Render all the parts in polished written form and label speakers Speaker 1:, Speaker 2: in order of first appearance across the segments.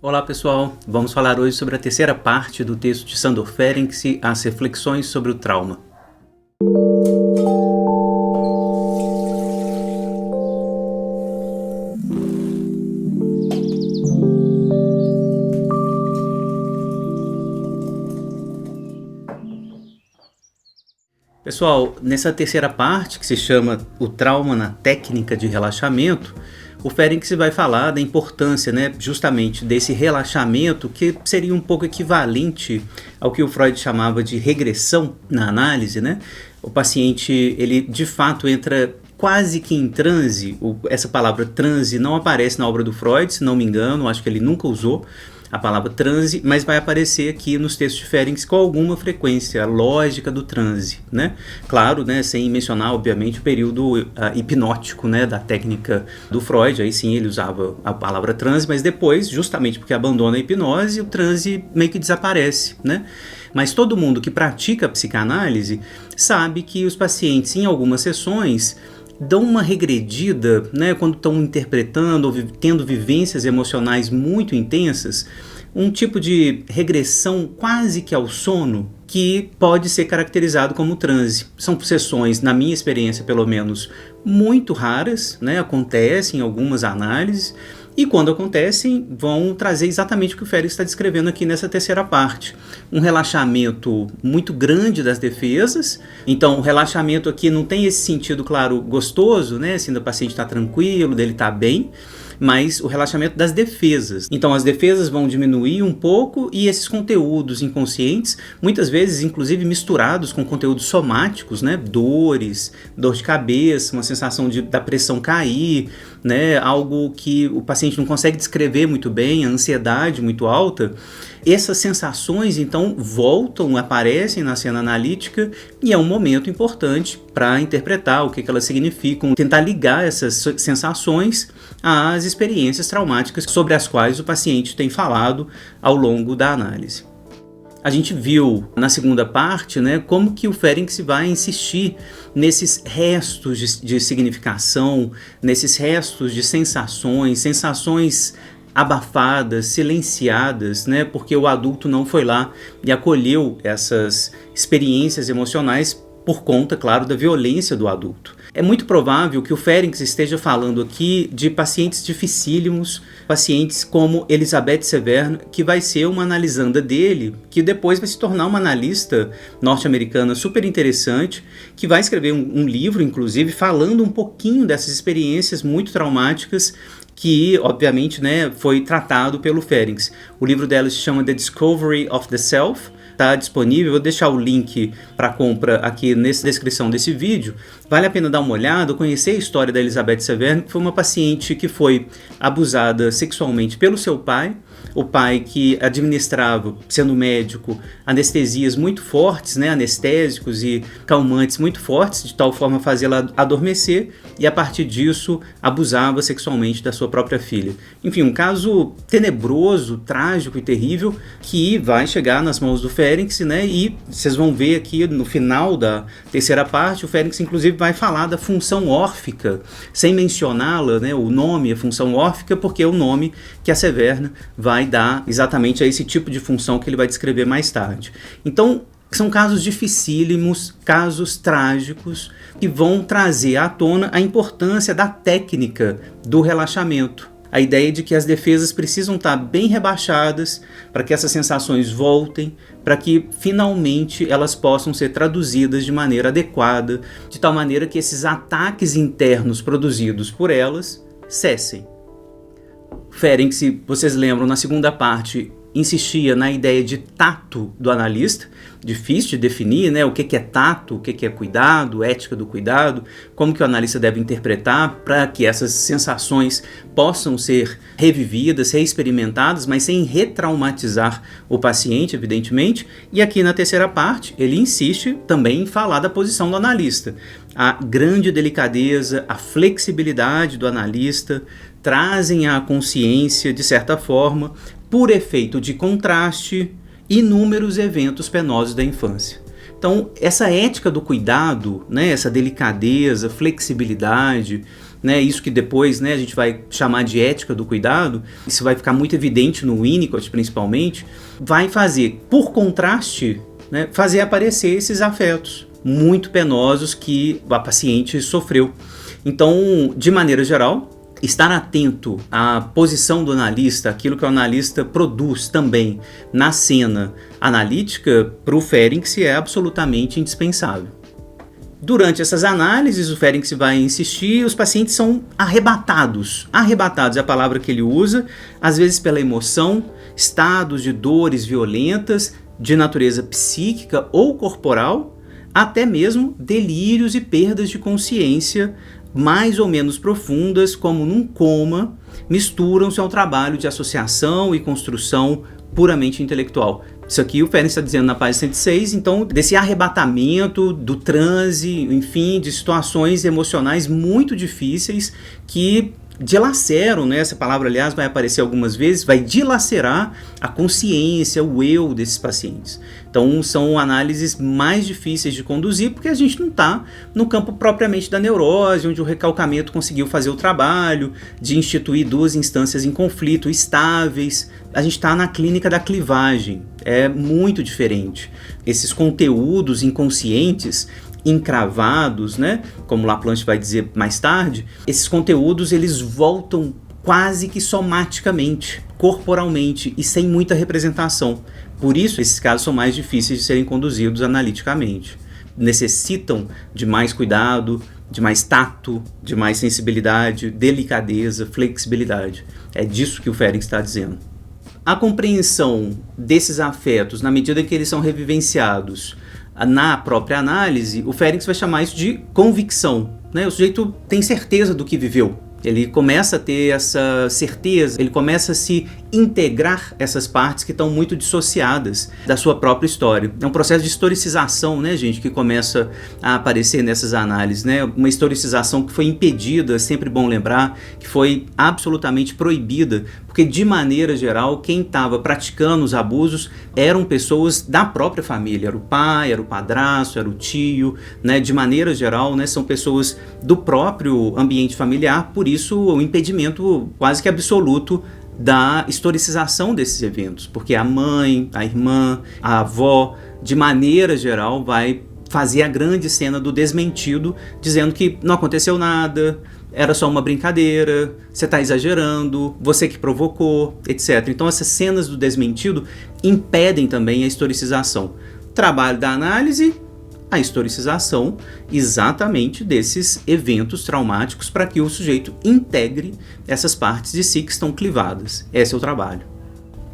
Speaker 1: Olá pessoal, vamos falar hoje sobre a terceira parte do texto de Sándor Ferenczi, As Reflexões sobre o Trauma. Pessoal, nessa terceira parte, que se chama O Trauma na Técnica de Relaxamento, o Ferenczi vai falar da importância, justamente desse relaxamento, que seria um pouco equivalente ao que o Freud chamava de regressão na análise, O paciente, ele de fato entra quase que em transe. Essa palavra transe não aparece na obra do Freud, se não me engano, acho que ele nunca usou a palavra transe, mas vai aparecer aqui nos textos de Ferenczi com alguma frequência, a lógica do transe, Claro, sem mencionar, obviamente, o período hipnótico, da técnica do Freud, aí sim ele usava a palavra transe, mas depois, justamente porque abandona a hipnose, o transe meio que desaparece, Mas todo mundo que pratica a psicanálise sabe que os pacientes, em algumas sessões, dão uma regredida, quando estão interpretando ou tendo vivências emocionais muito intensas, um tipo de regressão quase que ao sono que pode ser caracterizado como transe. São sessões, na minha experiência pelo menos, muito raras, acontecem em algumas análises, e quando acontecem, vão trazer exatamente o que o Ferenczi está descrevendo aqui nessa terceira parte. Um relaxamento muito grande das defesas. Então, o relaxamento aqui não tem esse sentido, claro, gostoso, assim, do paciente estar tranquilo, dele estar bem, mas o relaxamento das defesas. Então, as defesas vão diminuir um pouco e esses conteúdos inconscientes, muitas vezes, inclusive, misturados com conteúdos somáticos, dores, dor de cabeça, uma sensação da pressão cair, algo que o paciente não consegue descrever muito bem, a ansiedade muito alta. Essas sensações, então, voltam, aparecem na cena analítica e é um momento importante para interpretar o que elas significam, tentar ligar essas sensações às experiências traumáticas sobre as quais o paciente tem falado ao longo da análise. A gente viu na segunda parte, como que o Ferenczi vai insistir nesses restos de significação, nesses restos de sensações abafadas, silenciadas, porque o adulto não foi lá e acolheu essas experiências emocionais por conta, claro, da violência do adulto. É muito provável que o Ferenczi esteja falando aqui de pacientes dificílimos, pacientes como Elizabeth Severn, que vai ser uma analisanda dele, que depois vai se tornar uma analista norte-americana super interessante, que vai escrever um livro, inclusive, falando um pouquinho dessas experiências muito traumáticas que, obviamente, foi tratado pelo Ferenczi. O livro dela se chama The Discovery of the Self, está disponível, vou deixar o link para compra aqui na descrição desse vídeo. Vale a pena dar uma olhada, conhecer a história da Elizabeth Severn, que foi uma paciente que foi abusada sexualmente pelo seu pai, o pai que administrava, sendo médico, anestesias muito fortes, anestésicos e calmantes muito fortes, de tal forma a fazê-la adormecer, e a partir disso abusava sexualmente da sua própria filha. Enfim, um caso tenebroso, trágico e terrível, que vai chegar nas mãos do Ferenczi, e vocês vão ver aqui no final da terceira parte, o Ferenczi inclusive vai falar da função órfica, sem mencioná-la, o nome, a função órfica, porque é o nome que a Severn vai dar exatamente a esse tipo de função que ele vai descrever mais tarde. Então, são casos dificílimos, casos trágicos, que vão trazer à tona a importância da técnica do relaxamento. A ideia de que as defesas precisam estar bem rebaixadas para que essas sensações voltem, para que finalmente elas possam ser traduzidas de maneira adequada, de tal maneira que esses ataques internos produzidos por elas cessem. Ferenczi, vocês lembram, na segunda parte, insistia na ideia de tato do analista, difícil de definir, o que é tato, o que é cuidado, ética do cuidado, como que o analista deve interpretar para que essas sensações possam ser revividas, reexperimentadas, mas sem retraumatizar o paciente, evidentemente. E aqui na terceira parte, ele insiste também em falar da posição do analista. A grande delicadeza, a flexibilidade do analista trazem à consciência, de certa forma, por efeito de contraste, inúmeros eventos penosos da infância. Então, essa ética do cuidado, essa delicadeza, flexibilidade, né, isso que depois, né, a gente vai chamar de ética do cuidado, isso vai ficar muito evidente no Winnicott principalmente, vai fazer, por contraste, né, fazer aparecer esses afetos muito penosos que a paciente sofreu. Então, de maneira geral, estar atento à posição do analista, aquilo que o analista produz também na cena analítica, para o Ferenczi é absolutamente indispensável. Durante essas análises, o Ferenczi vai insistir, os pacientes são arrebatados. Arrebatados é a palavra que ele usa, às vezes pela emoção, estados de dores violentas, de natureza psíquica ou corporal, até mesmo delírios e perdas de consciência mais ou menos profundas, como num coma, misturam-se ao trabalho de associação e construção puramente intelectual. Isso aqui o Ferenczi está dizendo na página 106, então, desse arrebatamento, do transe, enfim, de situações emocionais muito difíceis que dilaceram, né? Essa palavra, aliás, vai aparecer algumas vezes, vai dilacerar a consciência, o eu desses pacientes. Então, são análises mais difíceis de conduzir, porque a gente não está no campo propriamente da neurose, onde o recalcamento conseguiu fazer o trabalho de instituir duas instâncias em conflito estáveis. A gente está na clínica da clivagem, é muito diferente. Esses conteúdos inconscientes encravados, né, como Laplanche vai dizer mais tarde, esses conteúdos eles voltam quase que somaticamente, corporalmente e sem muita representação. Por isso, esses casos são mais difíceis de serem conduzidos analiticamente. Necessitam de mais cuidado, de mais tato, de mais sensibilidade, delicadeza, flexibilidade. É disso que o Ferenczi está dizendo. A compreensão desses afetos, na medida em que eles são revivenciados na própria análise, o Ferenczi vai chamar isso de convicção, né? O sujeito tem certeza do que viveu. Ele começa a ter essa certeza, ele começa a se integrar essas partes que estão muito dissociadas da sua própria história. É um processo de historicização, né, gente, que começa a aparecer nessas análises, né? Uma historicização que foi impedida, é sempre bom lembrar, que foi absolutamente proibida, porque de maneira geral, quem estava praticando os abusos eram pessoas da própria família, era o pai, era o padrasto, era o tio, né? De maneira geral, né, são pessoas do próprio ambiente familiar, por isso o impedimento quase que absoluto da historicização desses eventos, porque a mãe, a irmã, a avó, de maneira geral, vai fazer a grande cena do desmentido, dizendo que não aconteceu nada, era só uma brincadeira, você está exagerando, você que provocou, etc. Então essas cenas do desmentido impedem também a historicização. Trabalho da análise, a historicização exatamente desses eventos traumáticos para que o sujeito integre essas partes de si que estão clivadas. Esse é o trabalho.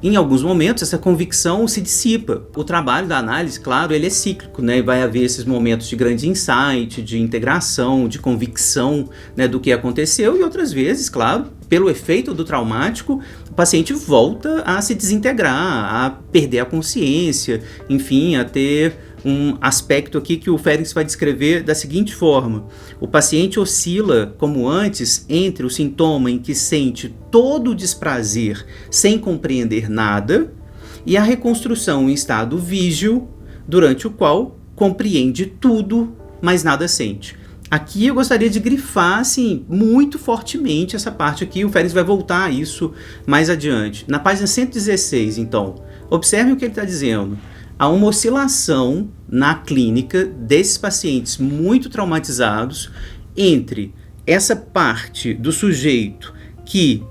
Speaker 1: Em alguns momentos, essa convicção se dissipa. O trabalho da análise, claro, ele é cíclico, né? Vai haver esses momentos de grande insight, de integração, de convicção, né, do que aconteceu, e outras vezes, claro, pelo efeito do traumático, o paciente volta a se desintegrar, a perder a consciência, enfim, a ter um aspecto aqui que o Ferenczi vai descrever da seguinte forma: o paciente oscila, como antes, entre o sintoma em que sente todo o desprazer sem compreender nada e a reconstrução em estado vígil, durante o qual compreende tudo, mas nada sente. Aqui eu gostaria de grifar, assim, muito fortemente essa parte aqui. O Ferenczi vai voltar a isso mais adiante. Na página 116, então, observe o que ele está dizendo. Há uma oscilação na clínica desses pacientes muito traumatizados entre essa parte do sujeito que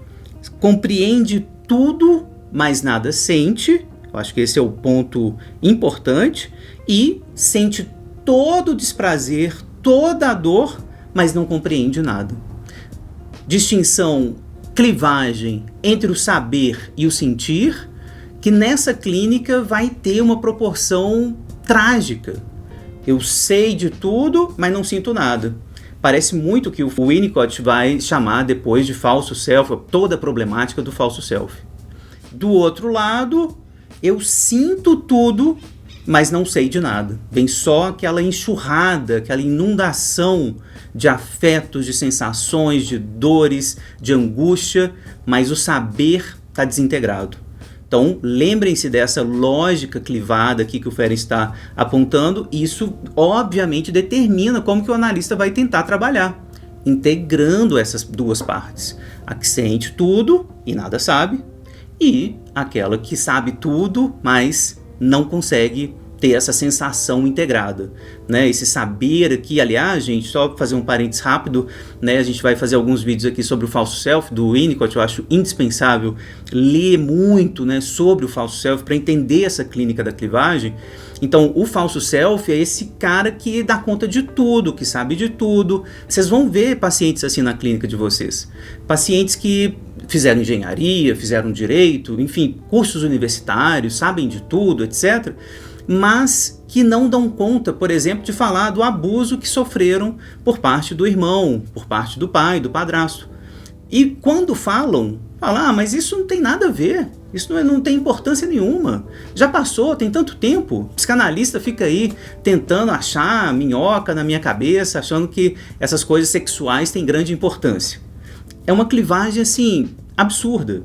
Speaker 1: compreende tudo, mas nada sente, eu acho que esse é o ponto importante, e sente todo o desprazer, toda a dor, mas não compreende nada. Distinção, clivagem entre o saber e o sentir, que nessa clínica vai ter uma proporção trágica. Eu sei de tudo, mas não sinto nada. Parece muito que o Winnicott vai chamar depois de falso self, toda a problemática do falso self. Do outro lado, eu sinto tudo, mas não sei de nada. Vem só aquela enxurrada, aquela inundação de afetos, de sensações, de dores, de angústia, mas o saber está desintegrado. Então, lembrem-se dessa lógica clivada aqui que o Ferenczi está apontando. Isso, obviamente, determina como que o analista vai tentar trabalhar. integrando essas duas partes. A que sente tudo e nada sabe, e aquela que sabe tudo, mas não consegue ter essa sensação integrada, né? Esse saber aqui, aliás, gente, só para fazer um parênteses rápido, né? A gente vai fazer alguns vídeos aqui sobre o falso self do Winnicott. Eu acho indispensável ler muito, né, sobre o falso self para entender essa clínica da clivagem. Então, o falso self é esse cara que dá conta de tudo, que sabe de tudo. Vocês vão ver pacientes assim na clínica de vocês. Pacientes que fizeram engenharia, fizeram direito, enfim, cursos universitários, sabem de tudo, etc., mas que não dão conta, por exemplo, de falar do abuso que sofreram por parte do irmão, por parte do pai, do padrasto. E quando falam, mas isso não tem nada a ver, isso não tem importância nenhuma, já passou, tem tanto tempo. O psicanalista fica aí tentando achar minhoca na minha cabeça, achando que essas coisas sexuais têm grande importância. É uma clivagem assim, absurda.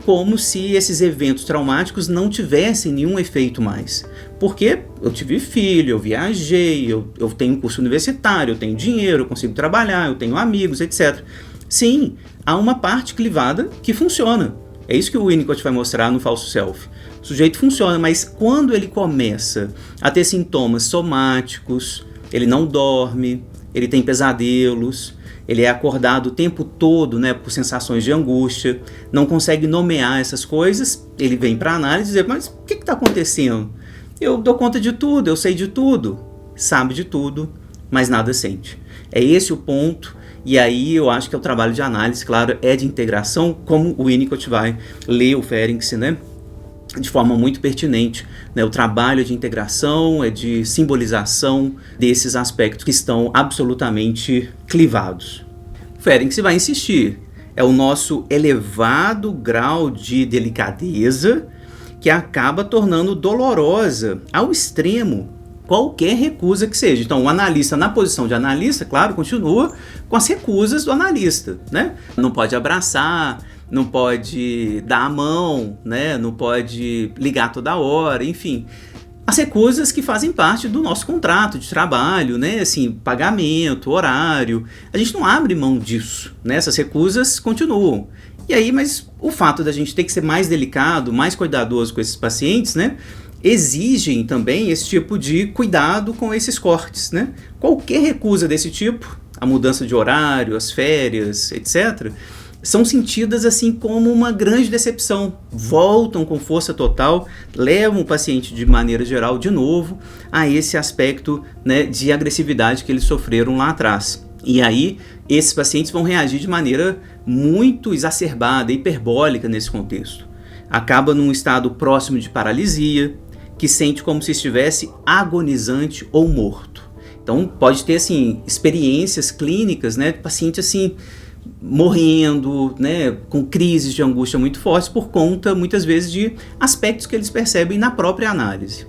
Speaker 1: Como se esses eventos traumáticos não tivessem nenhum efeito mais. Porque eu tive filho, eu viajei, eu tenho um curso universitário, eu tenho dinheiro, eu consigo trabalhar, eu tenho amigos, etc. Sim, há uma parte clivada que funciona. É isso que o Winnicott vai mostrar no falso self. O sujeito funciona, mas quando ele começa a ter sintomas somáticos, ele não dorme, ele tem pesadelos, ele é acordado o tempo todo, né, por sensações de angústia, não consegue nomear essas coisas, ele vem para análise e diz, mas o que está acontecendo? Eu dou conta de tudo, eu sei de tudo, sabe de tudo, mas nada sente. É esse o ponto, e aí eu acho que é o trabalho de análise, claro, é de integração, como o Winnicott vai ler o Ferenczi, né, de forma muito pertinente, né? O trabalho de integração, é de simbolização desses aspectos que estão absolutamente clivados. Ferenczi vai insistir, é o nosso elevado grau de delicadeza que acaba tornando dolorosa ao extremo qualquer recusa que seja. Então, o analista, na posição de analista, claro, continua com as recusas do analista, né? Não pode abraçar, não pode dar a mão, né? Não pode ligar toda hora, enfim. As recusas que fazem parte do nosso contrato de trabalho, né? Assim, pagamento, horário. A gente não abre mão disso, né? Essas recusas continuam. E aí, mas o fato da gente ter que ser mais delicado, mais cuidadoso com esses pacientes, né? Exigem também esse tipo de cuidado com esses cortes, né? Qualquer recusa desse tipo, a mudança de horário, as férias, etc., são sentidas assim como uma grande decepção, voltam com força total, levam o paciente de maneira geral de novo a esse aspecto, né, de agressividade que eles sofreram lá atrás. E aí esses pacientes vão reagir de maneira muito exacerbada, hiperbólica nesse contexto. Acaba num estado próximo de paralisia, que sente como se estivesse agonizante ou morto. Então pode ter assim experiências clínicas, né, de paciente assim morrendo, né, com crises de angústia muito fortes por conta, muitas vezes, de aspectos que eles percebem na própria análise.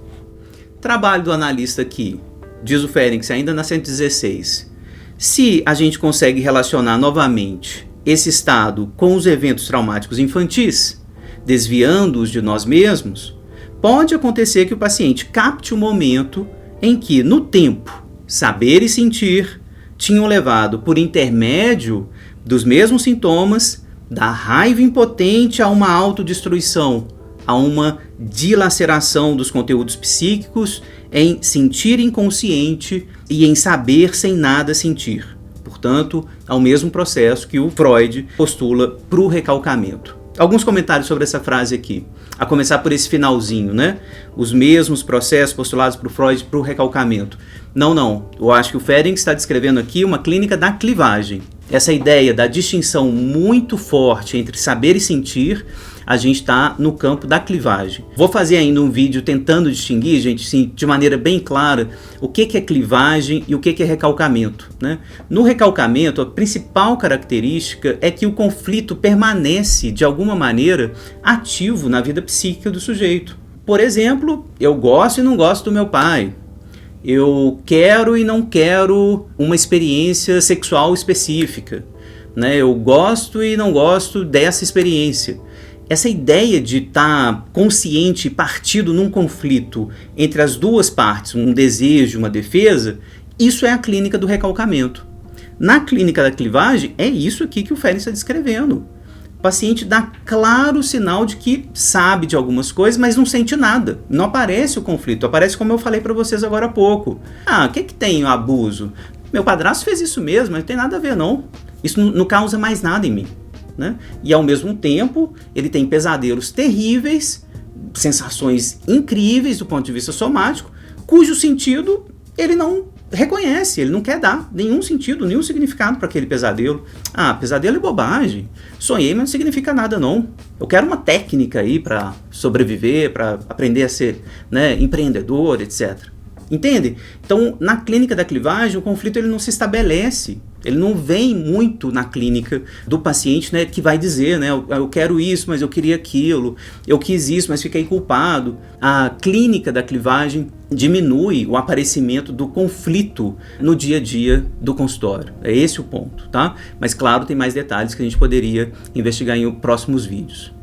Speaker 1: Trabalho do analista aqui, diz o Ferenczi, ainda na 116. Se a gente consegue relacionar novamente esse estado com os eventos traumáticos infantis, desviando-os de nós mesmos, pode acontecer que o paciente capte o momento em que, no tempo, saber e sentir tinham levado por intermédio dos mesmos sintomas, da raiva impotente a uma autodestruição, a uma dilaceração dos conteúdos psíquicos, em sentir inconsciente e em saber sem nada sentir. Portanto, ao mesmo processo que o Freud postula para o recalcamento. Alguns comentários sobre essa frase aqui, a começar por esse finalzinho, né? Os mesmos processos postulados por Freud para o recalcamento. Não. Eu acho que o Ferenczi está descrevendo aqui uma clínica da clivagem. Essa ideia da distinção muito forte entre saber e sentir, a gente está no campo da clivagem. Vou fazer ainda um vídeo tentando distinguir, gente, sim, de maneira bem clara, o que é clivagem e o que é recalcamento, né? No recalcamento, a principal característica é que o conflito permanece, de alguma maneira, ativo na vida psíquica do sujeito. Por exemplo, eu gosto e não gosto do meu pai. Eu quero e não quero uma experiência sexual específica, né? Eu gosto e não gosto dessa experiência. Essa ideia de estar consciente e partido num conflito entre as duas partes, um desejo e uma defesa, isso é a clínica do recalcamento. Na clínica da clivagem, é isso aqui que o Ferenczi está descrevendo. O paciente dá claro sinal de que sabe de algumas coisas, mas não sente nada. Não aparece o conflito, aparece como eu falei para vocês agora há pouco. O que tem o abuso? Meu padrasto fez isso mesmo, mas não tem nada a ver não. Isso não causa mais nada em mim, né? E ao mesmo tempo, ele tem pesadelos terríveis, sensações incríveis do ponto de vista somático, cujo sentido ele não reconhece, ele não quer dar nenhum sentido, nenhum significado para aquele pesadelo. Pesadelo é bobagem, sonhei, mas não significa nada não. Eu quero uma técnica aí para sobreviver, para aprender a ser, né, empreendedor, etc. Entende? Então, na clínica da clivagem, o conflito ele não se estabelece. Ele não vem muito na clínica do paciente, né, que vai dizer, né, eu quero isso, mas eu queria aquilo, eu quis isso, mas fiquei culpado. A clínica da clivagem diminui o aparecimento do conflito no dia a dia do consultório. É esse o ponto, tá? Mas claro, tem mais detalhes que a gente poderia investigar em próximos vídeos.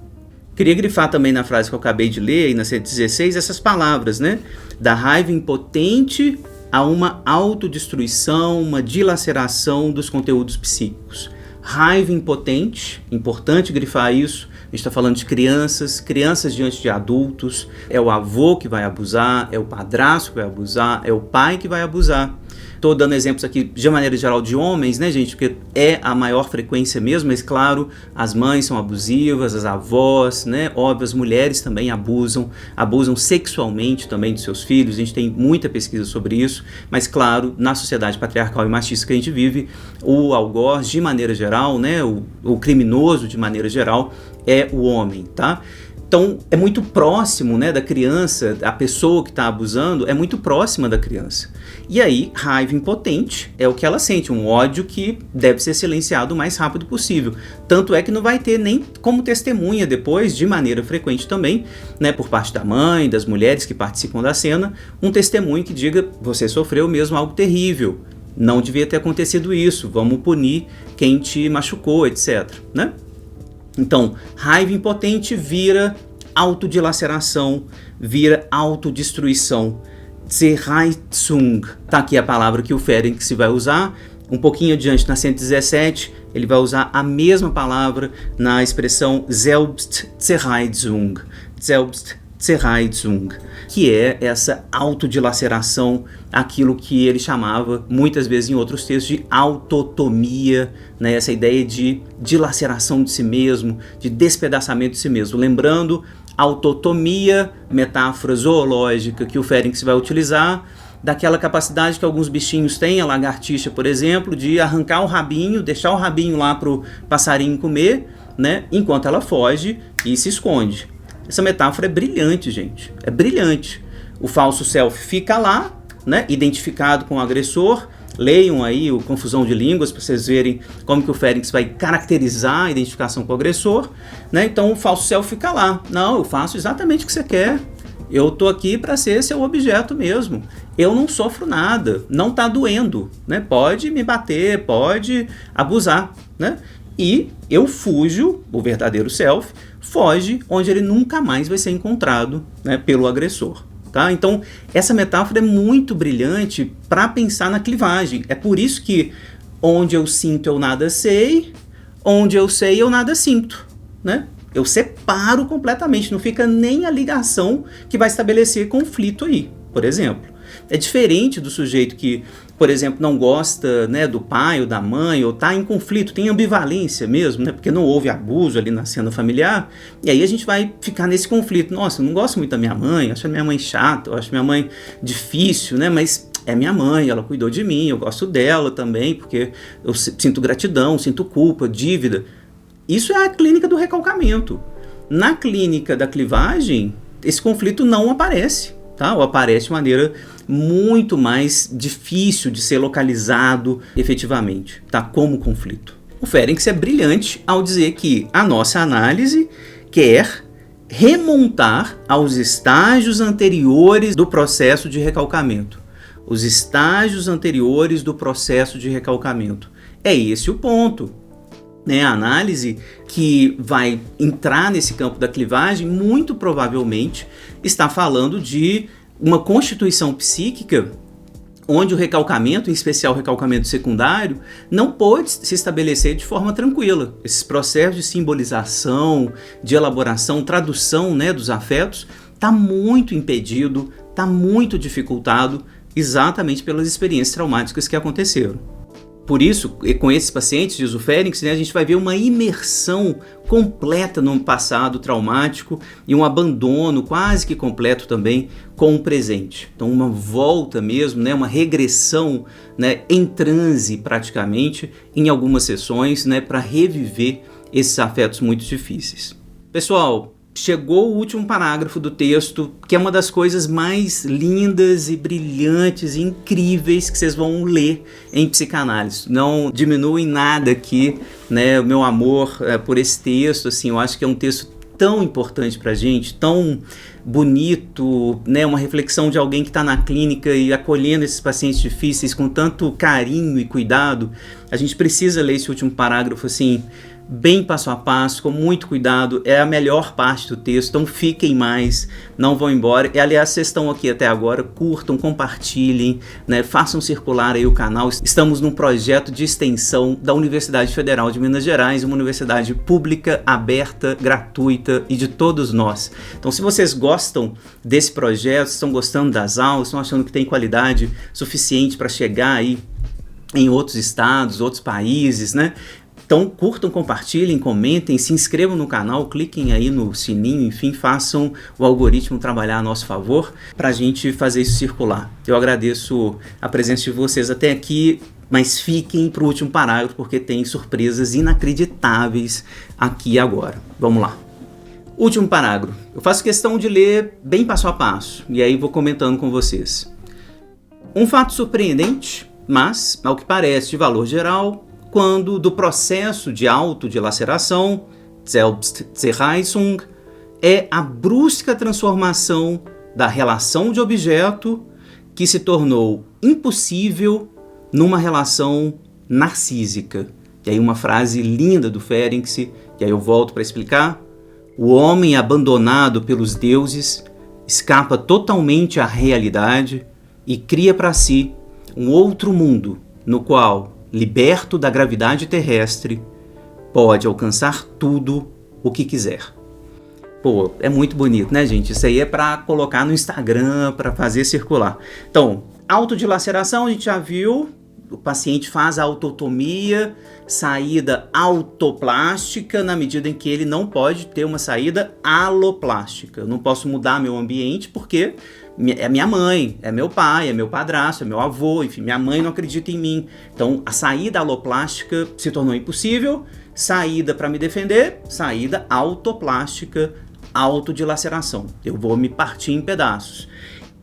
Speaker 1: Queria grifar também na frase que eu acabei de ler, aí na 116, essas palavras, né? Da raiva impotente a uma autodestruição, uma dilaceração dos conteúdos psíquicos. Raiva impotente, importante grifar isso, a gente está falando de crianças diante de adultos, é o avô que vai abusar, é o padrasto que vai abusar, é o pai que vai abusar. Estou dando exemplos aqui de maneira geral de homens, né, gente, porque é a maior frequência mesmo, mas claro, as mães são abusivas, as avós, né, óbvio, as mulheres também abusam sexualmente também dos seus filhos, a gente tem muita pesquisa sobre isso, mas claro, na sociedade patriarcal e machista que a gente vive, o algoz de maneira geral, né, o criminoso de maneira geral é o homem, tá? Então, é muito próximo, né, da criança, a pessoa que está abusando é muito próxima da criança. E aí, raiva impotente é o que ela sente, um ódio que deve ser silenciado o mais rápido possível. Tanto é que não vai ter nem como testemunha depois, de maneira frequente também, né, por parte da mãe, das mulheres que participam da cena, um testemunho que diga, você sofreu mesmo algo terrível, não devia ter acontecido isso, vamos punir quem te machucou, etc., né? Então, raiva impotente vira autodilaceração, vira autodestruição. Zerreizung. Tá aqui a palavra que o Ferenczi vai usar. Um pouquinho adiante, na 117, ele vai usar a mesma palavra na expressão Selbstzerreizung. Selbstzerreizung, que é essa autodilaceração, aquilo que ele chamava, muitas vezes em outros textos, de autotomia, né? Essa ideia de dilaceração de si mesmo, de despedaçamento de si mesmo. Lembrando, autotomia, metáfora zoológica que o Ferenczi vai utilizar, daquela capacidade que alguns bichinhos têm, a lagartixa, por exemplo, de arrancar o rabinho, deixar o rabinho lá para o passarinho comer, né? Enquanto ela foge e se esconde. Essa metáfora é brilhante, gente. É brilhante. O falso self fica lá, né, identificado com o agressor. Leiam aí o Confusão de Línguas para vocês verem como que o Ferenczi vai caracterizar a identificação com o agressor, né? Então o falso self fica lá. Não, eu faço exatamente o que você quer. Eu tô aqui para ser seu objeto mesmo. Eu não sofro nada. Não tá doendo, né? Pode me bater, pode abusar, né? E eu fujo, o verdadeiro self, foge onde ele nunca mais vai ser encontrado, né, pelo agressor. Tá? Então, essa metáfora é muito brilhante para pensar na clivagem. É por isso que onde eu sinto eu nada sei, onde eu sei eu nada sinto. Né? Eu separo completamente, não fica nem a ligação que vai estabelecer conflito aí, por exemplo. É diferente do sujeito que, por exemplo, não gosta, né, do pai ou da mãe, ou está em conflito, tem ambivalência mesmo, né, porque não houve abuso ali na cena familiar, e aí a gente vai ficar nesse conflito. Nossa, eu não gosto muito da minha mãe, acho a minha mãe chata, eu acho minha mãe difícil, né, mas é minha mãe, ela cuidou de mim, eu gosto dela também, porque eu sinto gratidão, sinto culpa, dívida. Isso é a clínica do recalcamento. Na clínica da clivagem, esse conflito não aparece. Tá? Ou aparece de maneira muito mais difícil de ser localizado efetivamente, tá? Como conflito. O Ferenczi é brilhante ao dizer que a nossa análise quer remontar aos estágios anteriores do processo de recalcamento. Os estágios anteriores do processo de recalcamento. É esse o ponto. Né, a análise que vai entrar nesse campo da clivagem muito provavelmente está falando de uma constituição psíquica onde o recalcamento, em especial o recalcamento secundário, não pôde se estabelecer de forma tranquila. Esses processos de simbolização, de elaboração, tradução, né, dos afetos, está muito impedido, está muito dificultado, exatamente pelas experiências traumáticas que aconteceram. Por isso, com esses pacientes, diz o Ferenczi, né, a gente vai ver uma imersão completa no passado traumático e um abandono quase que completo também com o presente. Então, uma volta mesmo, né, uma regressão, né, em transe praticamente, em algumas sessões, né, para reviver esses afetos muito difíceis. Pessoal, chegou o último parágrafo do texto, que é uma das coisas mais lindas e brilhantes e incríveis que vocês vão ler em psicanálise. Não diminui nada aqui, né, o meu amor por esse texto. Assim, eu acho que é um texto tão importante pra gente, tão bonito, né, uma reflexão de alguém que está na clínica e acolhendo esses pacientes difíceis com tanto carinho e cuidado. A gente precisa ler esse último parágrafo assim, bem passo a passo, com muito cuidado. É a melhor parte do texto, então fiquem mais, não vão embora. E aliás, vocês estão aqui até agora, curtam, compartilhem, né, façam circular aí o canal. Estamos num projeto de extensão da Universidade Federal de Minas Gerais, uma universidade pública, aberta, gratuita e de todos nós. Então, se vocês gostam desse projeto, estão gostando das aulas, estão achando que tem qualidade suficiente para chegar aí em outros estados, outros países, né? Então curtam, compartilhem, comentem, se inscrevam no canal, cliquem aí no sininho, enfim, façam o algoritmo trabalhar a nosso favor para a gente fazer isso circular. Eu agradeço a presença de vocês até aqui, mas fiquem para o último parágrafo porque tem surpresas inacreditáveis aqui agora. Vamos lá. Último parágrafo. Eu faço questão de ler bem passo a passo e aí vou comentando com vocês. Um fato surpreendente, mas, ao que parece, de valor geral, quando do processo de autodilaceração, Selbstzerreißung, é a brusca transformação da relação de objeto que se tornou impossível numa relação narcísica. E aí uma frase linda do Ferenczi, e aí eu volto para explicar. O homem abandonado pelos deuses escapa totalmente à realidade e cria para si um outro mundo no qual, liberto da gravidade terrestre, pode alcançar tudo o que quiser. Pô, é muito bonito, né, gente? Isso aí é para colocar no Instagram, para fazer circular. Então, autodilaceração, a gente já viu, o paciente faz a autotomia, saída autoplástica, na medida em que ele não pode ter uma saída aloplástica. Eu não posso mudar meu ambiente porque é minha mãe, é meu pai, é meu padrasto, é meu avô, enfim, minha mãe não acredita em mim. Então, a saída aloplástica se tornou impossível, saída para me defender, saída autoplástica, autodilaceração. Eu vou me partir em pedaços.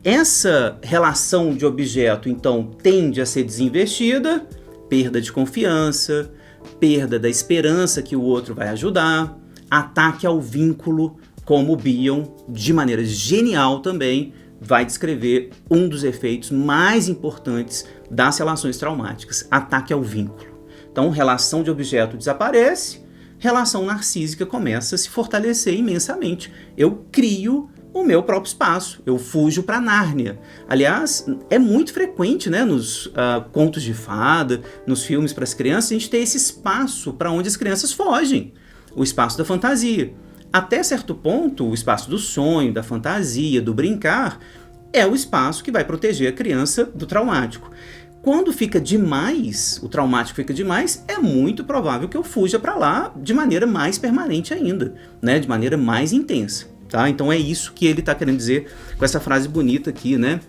Speaker 1: Essa relação de objeto, então, tende a ser desinvestida, perda de confiança, perda da esperança que o outro vai ajudar, ataque ao vínculo, como o Bion, de maneira genial também, vai descrever um dos efeitos mais importantes das relações traumáticas, ataque ao vínculo. Então, relação de objeto desaparece, relação narcísica começa a se fortalecer imensamente. Eu crio o meu próprio espaço, eu fujo para Nárnia. Aliás, é muito frequente, né, nos contos de fada, nos filmes para as crianças, a gente ter esse espaço para onde as crianças fogem, o espaço da fantasia. Até certo ponto, o espaço do sonho, da fantasia, do brincar, é o espaço que vai proteger a criança do traumático. Quando fica demais, o traumático fica demais, é muito provável que eu fuja para lá de maneira mais permanente ainda, né? De maneira mais intensa. Tá? Então é isso que ele está querendo dizer com essa frase bonita aqui, né?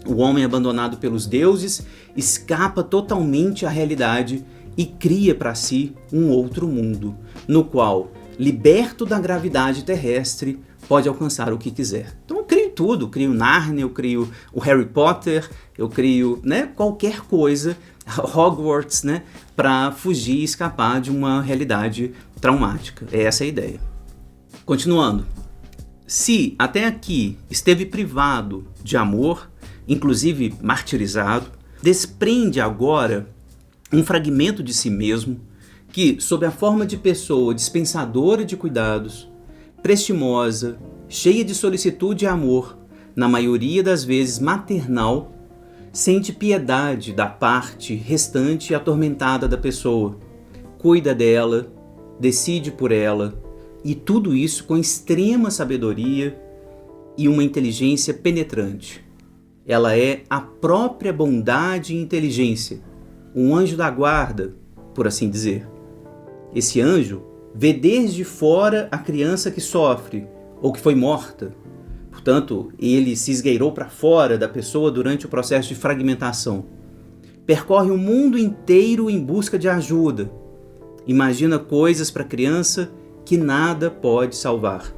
Speaker 1: O homem abandonado pelos deuses escapa totalmente à realidade e cria para si um outro mundo, no qual, liberto da gravidade terrestre, pode alcançar o que quiser. Então eu crio tudo, eu crio Nárnia, eu crio o Harry Potter, eu crio, né, qualquer coisa, Hogwarts, né, para fugir e escapar de uma realidade traumática. É essa a ideia. Continuando. Se até aqui esteve privado de amor, inclusive martirizado, desprende agora um fragmento de si mesmo que, sob a forma de pessoa dispensadora de cuidados, prestimosa, cheia de solicitude e amor, na maioria das vezes maternal, sente piedade da parte restante atormentada da pessoa, cuida dela, decide por ela, e tudo isso com extrema sabedoria e uma inteligência penetrante. Ela é a própria bondade e inteligência, um anjo da guarda, por assim dizer. Esse anjo vê desde fora a criança que sofre ou que foi morta. Portanto, ele se esgueirou para fora da pessoa durante o processo de fragmentação. Percorre o mundo inteiro em busca de ajuda. Imagina coisas para a criança que nada pode salvar.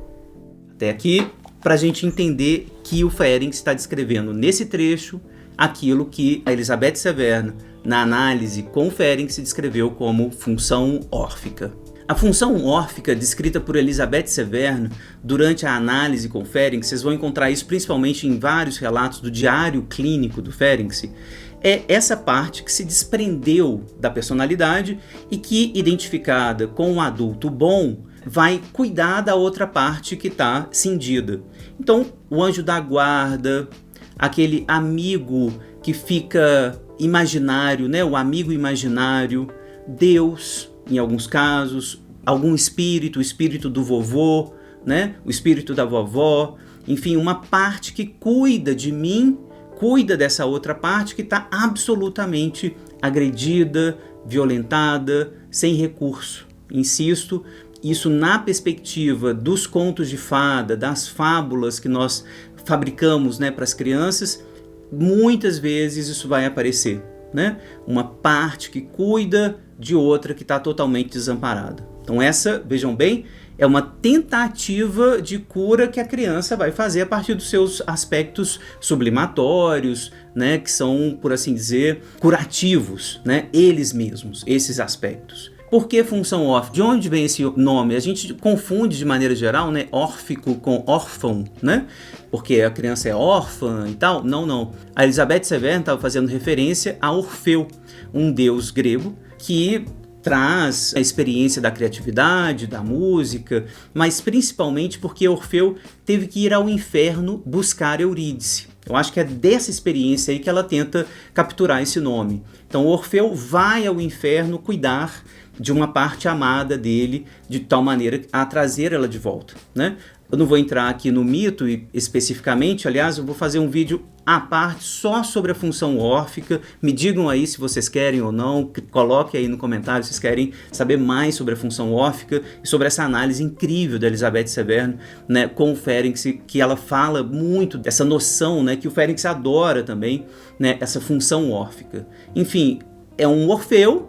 Speaker 1: Até aqui, para a gente entender que o Ferenc está descrevendo nesse trecho aquilo que a Elizabeth Severno, na análise com o Ferenc, descreveu como função órfica. A função órfica, descrita por Elizabeth Severno durante a análise com Ferenc, vocês vão encontrar isso principalmente em vários relatos do diário clínico do Ferenc, é essa parte que se desprendeu da personalidade e que, identificada com um adulto bom, vai cuidar da outra parte que está cindida. Então, o anjo da guarda, aquele amigo que fica imaginário, né? O amigo imaginário, Deus, em alguns casos, algum espírito, o espírito do vovô, né? O espírito da vovó, enfim, uma parte que cuida de mim, cuida dessa outra parte que está absolutamente agredida, violentada, sem recurso. Insisto, isso na perspectiva dos contos de fada, das fábulas que nós fabricamos, né, para as crianças, muitas vezes isso vai aparecer, né? Uma parte que cuida de outra que está totalmente desamparada. Então essa, vejam bem, é uma tentativa de cura que a criança vai fazer a partir dos seus aspectos sublimatórios, né, que são, por assim dizer, curativos, né, eles mesmos, esses aspectos. Por que função órfica? De onde vem esse nome? A gente confunde de maneira geral, né, órfico com órfão, né? Porque a criança é órfã e tal. Não. A Elizabeth Severno estava fazendo referência a Orfeu, um deus grego que traz a experiência da criatividade, da música, mas principalmente porque Orfeu teve que ir ao inferno buscar Eurídice. Eu acho que é dessa experiência aí que ela tenta capturar esse nome. Então Orfeu vai ao inferno cuidar de uma parte amada dele, de tal maneira a trazer ela de volta, né? Eu não vou entrar aqui no mito especificamente, aliás, eu vou fazer um vídeo à parte só sobre a função órfica. Me digam aí se vocês querem ou não, coloquem aí no comentário se vocês querem saber mais sobre a função órfica e sobre essa análise incrível da Elizabeth Severno, né, com o Ferenc, que ela fala muito dessa noção, né, que o Ferenc adora também, né, essa função órfica. Enfim, é um Orfeu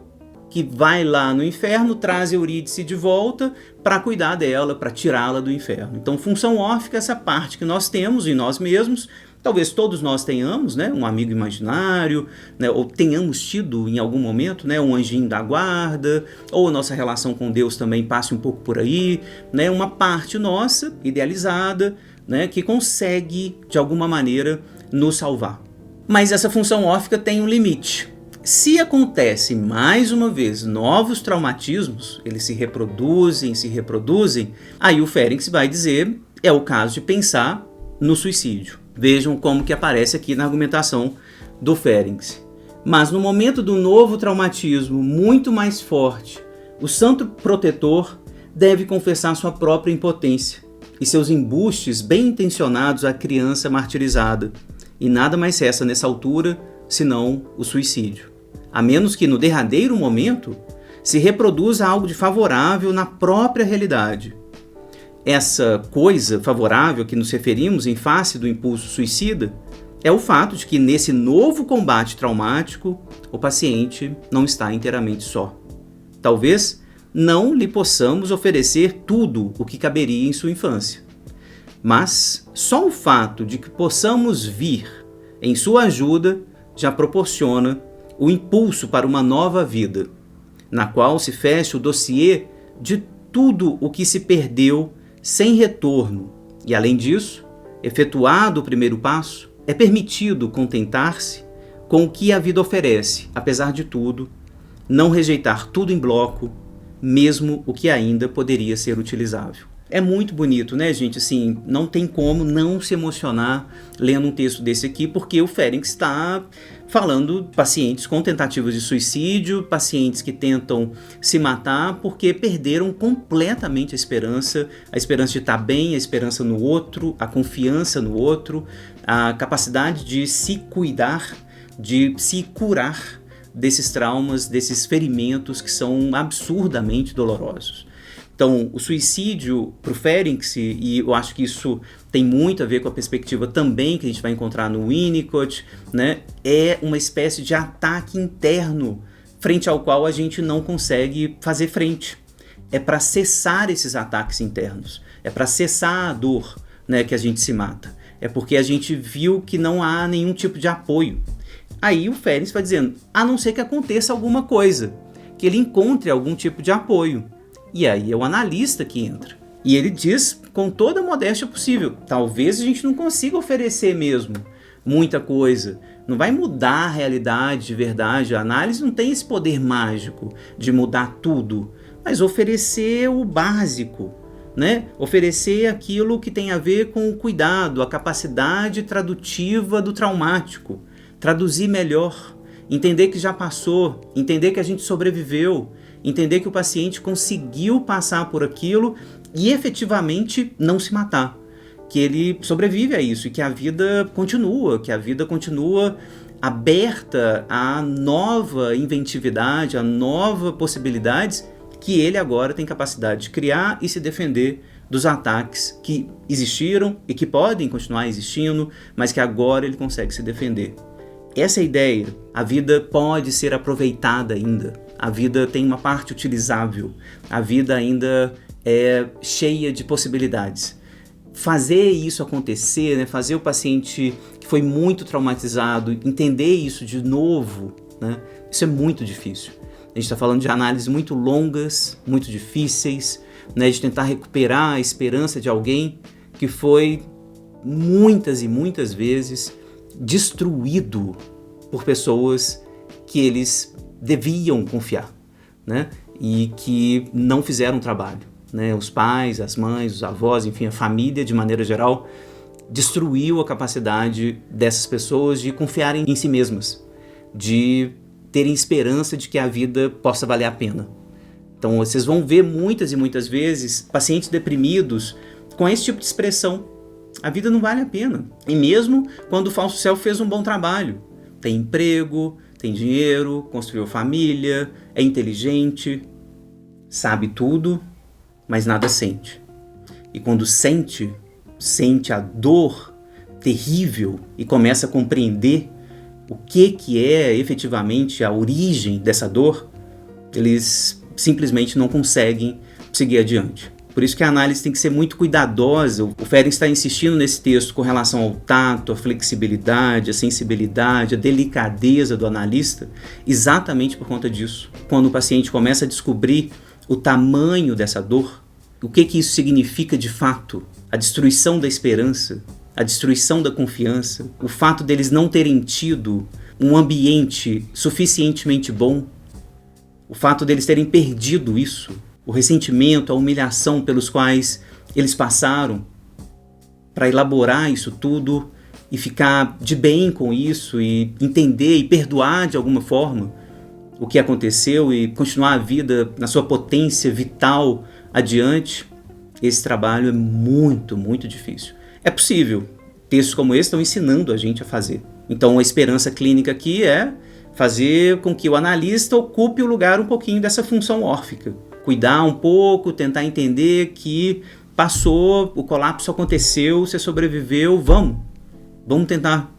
Speaker 1: que vai lá no inferno, traz Eurídice de volta para cuidar dela, para tirá-la do inferno. Então, função órfica é essa parte que nós temos em nós mesmos, talvez todos nós tenhamos, né, um amigo imaginário, né, ou tenhamos tido em algum momento, né, um anjinho da guarda, ou a nossa relação com Deus também passe um pouco por aí, né, uma parte nossa, idealizada, né, que consegue, de alguma maneira, nos salvar. Mas essa função órfica tem um limite. Se acontece mais uma vez novos traumatismos, eles se reproduzem, aí o Ferenc vai dizer, é o caso de pensar no suicídio. Vejam como que aparece aqui na argumentação do Ferenc. Mas no momento do novo traumatismo muito mais forte, o santo protetor deve confessar sua própria impotência e seus embustes bem intencionados à criança martirizada. E nada mais cessa nessa altura, senão o suicídio. A menos que no derradeiro momento se reproduza algo de favorável na própria realidade. Essa coisa favorável que nos referimos em face do impulso suicida é o fato de que nesse novo combate traumático o paciente não está inteiramente só. Talvez não lhe possamos oferecer tudo o que caberia em sua infância, mas só o fato de que possamos vir em sua ajuda já proporciona o impulso para uma nova vida, na qual se fecha o dossiê de tudo o que se perdeu sem retorno. E além disso, efetuado o primeiro passo, é permitido contentar-se com o que a vida oferece, apesar de tudo, não rejeitar tudo em bloco, mesmo o que ainda poderia ser utilizável. É muito bonito, né, gente? Assim, não tem como não se emocionar lendo um texto desse aqui, porque o Ferenc está falando de pacientes com tentativas de suicídio, pacientes que tentam se matar porque perderam completamente a esperança de estar bem, a esperança no outro, a confiança no outro, a capacidade de se cuidar, de se curar desses traumas, desses ferimentos que são absurdamente dolorosos. Então, o suicídio para o Ferenc, e eu acho que isso tem muito a ver com a perspectiva também que a gente vai encontrar no Winnicott, né? É uma espécie de ataque interno frente ao qual a gente não consegue fazer frente. É para cessar esses ataques internos, é para cessar a dor, né, que a gente se mata. É porque a gente viu que não há nenhum tipo de apoio. Aí o Ferenc vai dizendo, a não ser que aconteça alguma coisa, que ele encontre algum tipo de apoio. E aí é o analista que entra. E ele diz com toda a modéstia possível, talvez a gente não consiga oferecer mesmo muita coisa. Não vai mudar a realidade de verdade. A análise não tem esse poder mágico de mudar tudo. Mas oferecer o básico, né? Oferecer aquilo que tem a ver com o cuidado, a capacidade tradutiva do traumático. Traduzir melhor. Entender que já passou. Entender que a gente sobreviveu. Entender que o paciente conseguiu passar por aquilo e efetivamente não se matar, que ele sobrevive a isso e que a vida continua aberta à nova inventividade, a novas possibilidades que ele agora tem capacidade de criar e se defender dos ataques que existiram e que podem continuar existindo, mas que agora ele consegue se defender. Essa é a ideia. A vida pode ser aproveitada ainda. A vida tem uma parte utilizável. A vida ainda é cheia de possibilidades. Fazer isso acontecer, né? Fazer o paciente que foi muito traumatizado entender isso de novo, né? Isso é muito difícil. A gente está falando de análises muito longas, muito difíceis, né? De tentar recuperar a esperança de alguém que foi muitas e muitas vezes destruído por pessoas que eles deviam confiar, né? E que não fizeram o trabalho, né? Os pais, as mães, os avós, enfim, a família de maneira geral destruiu a capacidade dessas pessoas de confiarem em si mesmas, de terem esperança de que a vida possa valer a pena. Então vocês vão ver muitas e muitas vezes pacientes deprimidos com esse tipo de expressão. A vida não vale a pena. E mesmo quando o falso self fez um bom trabalho. Tem emprego, tem dinheiro, construiu família, é inteligente, sabe tudo, mas nada sente. E quando sente a dor terrível e começa a compreender o que é efetivamente a origem dessa dor, eles simplesmente não conseguem seguir adiante. Por isso que a análise tem que ser muito cuidadosa. O Ferenc está insistindo nesse texto com relação ao tato, a flexibilidade, a sensibilidade, a delicadeza do analista, exatamente por conta disso. Quando o paciente começa a descobrir o tamanho dessa dor, o que isso significa de fato, a destruição da esperança, a destruição da confiança, o fato deles não terem tido um ambiente suficientemente bom, o fato deles terem perdido isso, o ressentimento, a humilhação pelos quais eles passaram para elaborar isso tudo e ficar de bem com isso e entender e perdoar de alguma forma o que aconteceu e continuar a vida na sua potência vital adiante. Esse trabalho é muito, muito difícil. É possível. Textos como esse estão ensinando a gente a fazer. Então a esperança clínica aqui é fazer com que o analista ocupe o lugar um pouquinho dessa função órfica. Cuidar um pouco, tentar entender que passou, o colapso aconteceu, você sobreviveu, vamos tentar.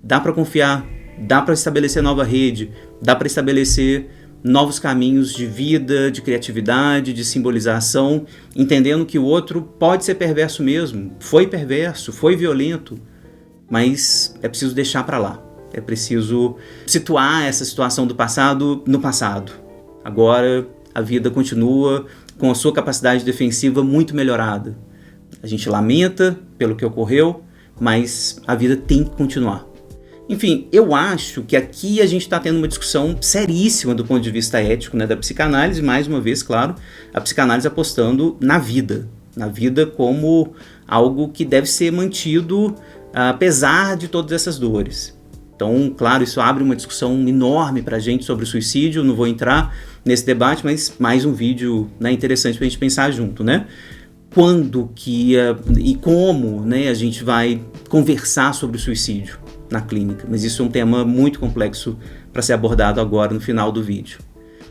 Speaker 1: Dá para confiar, dá para estabelecer nova rede, dá para estabelecer novos caminhos de vida, de criatividade, de simbolização, entendendo que o outro pode ser perverso mesmo, foi perverso, foi violento, mas é preciso deixar para lá. É preciso situar essa situação do passado no passado. Agora a vida continua com a sua capacidade defensiva muito melhorada. A gente lamenta pelo que ocorreu, mas a vida tem que continuar. Enfim, eu acho que aqui a gente está tendo uma discussão seríssima do ponto de vista ético, né, da psicanálise, mais uma vez, claro, a psicanálise apostando na vida, na vida como algo que deve ser mantido apesar de todas essas dores. Então, claro, isso abre uma discussão enorme para a gente sobre o suicídio, não vou entrar nesse debate, mas mais um vídeo, né, interessante para a gente pensar junto, né? Quando e como, né, a gente vai conversar sobre o suicídio na clínica, mas isso é um tema muito complexo para ser abordado agora no final do vídeo.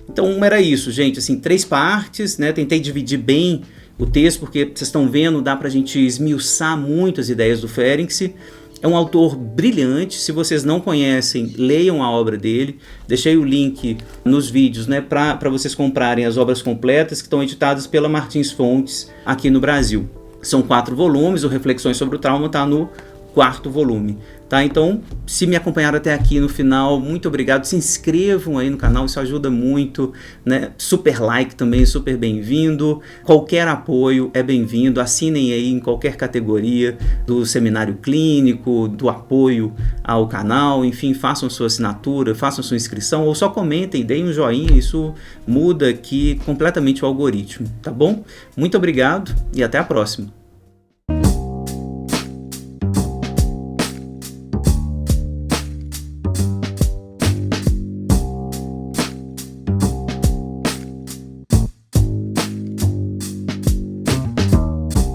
Speaker 1: Então era isso, gente, assim, 3 partes, né? Tentei dividir bem o texto, porque vocês estão vendo, dá pra gente esmiuçar muito as ideias do Ferenczi. É um autor brilhante, se vocês não conhecem, leiam a obra dele. Deixei o link nos vídeos, né, para vocês comprarem as obras completas que estão editadas pela Martins Fontes aqui no Brasil. São 4 volumes, o Reflexões sobre o Trauma está no 4º volume. Tá? Então, se me acompanharam até aqui no final, muito obrigado. Se inscrevam aí no canal, isso ajuda muito, né? Super like também, super bem-vindo. Qualquer apoio é bem-vindo. Assinem aí em qualquer categoria do seminário clínico, do apoio ao canal. Enfim, façam sua assinatura, façam sua inscrição ou só comentem, deem um joinha. Isso muda aqui completamente o algoritmo, tá bom? Muito obrigado e até a próxima.